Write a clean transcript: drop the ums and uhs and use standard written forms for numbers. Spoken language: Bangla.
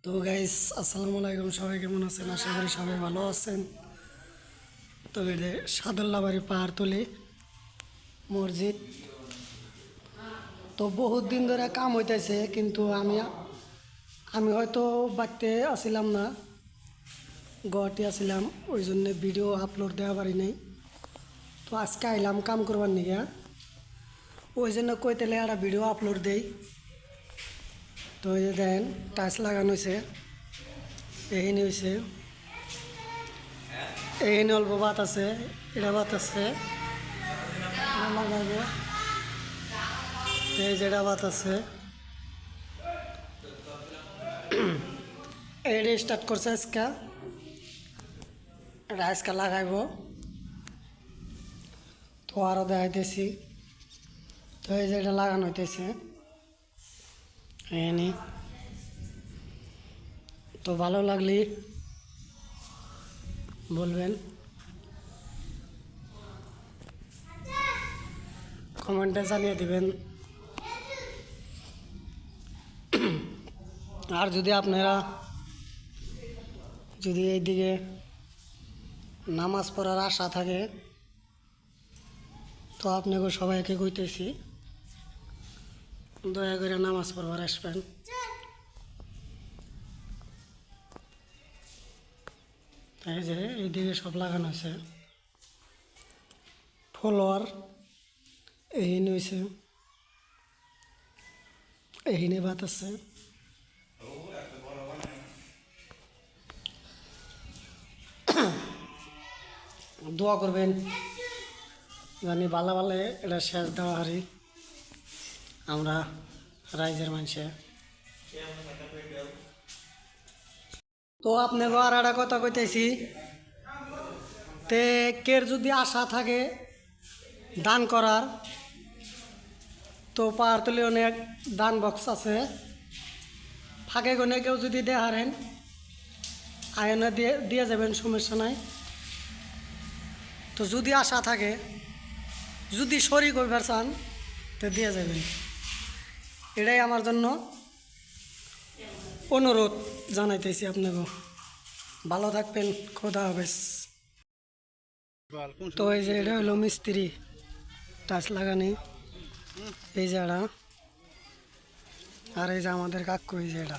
তো গাইস আসসালামু আলাইকুম, সবাই কেমন আছেন? আশা করি সবাই ভালো আছেন। তো এটা সাদুল্লাবাড়ি পাহাড়তলি মসজিদ। তো বহুত দিন ধরে কাম হইতেছে, কিন্তু আমি হয়তো বাড়তে আসিলাম না, গুয়াহাটি আসিলাম, ওই জন্য ভিডিও আপলোড দেওয়া পারি নাই। তো আজকে আইলাম কাম করবার নিয়ে, ওই জন্য কইতেলে একটা ভিডিও আপলোড দেই। তো এই যে দেন টাইলস লাগানো হয়েছে, এইখানে হয়েছে, এইখানে অল্প বাত আছে, এটা বাত আছে লাগাবো, এই যেটা বাত আছে এইটা স্টার্ট করছে আজকে, এটা আজকে লাগাইব। তো আরও দেখাইতেছি। তো এই যে এটা লাগানো হইতেছে এখানে। তো ভালো লাগলে বলবেন, কমেন্টে জানিয়ে দিবেন। আর যদি আপনারা এইদিকে নামাজ পড়ার আশা থাকে, তো আপনাকে সবাইকে কইতেছি দয়া করে নামাজ পড়বার আসবেন। এই যে এইদিকে সব লাগানো আছে, ফলোয়ার এইখানে হয়েছে, এইখানে বাত আছে। দোয়া করবেন জানি ভালো ভালো এটা শেষ দেওয়া হারি আমরা রাইজের মানুষে। তো আপনাকে আর একটা কথা কইতেছি, কের যদি আশা থাকে দান করার, তো পাহাড়তলি অনেক দান বক্স আছে, ফাঁকে গনে কেউ যদি দেখারেন আয়না দিয়ে যাবেন, সমস্যা নাই। তো যদি আশা থাকে, যদি শরীর করবার চান, তো দিয়ে যাবেন। এটাই আমার জন্য অনুরোধ জানাইতেছি আপনাকে। ভালো থাকবেন, খোদা হাফেজ। তো এই যে এটা হলো মিস্ত্রি টাচ লাগানি, এই যে এটা, আর এই যে আমাদের কাকু, এই যে এটা।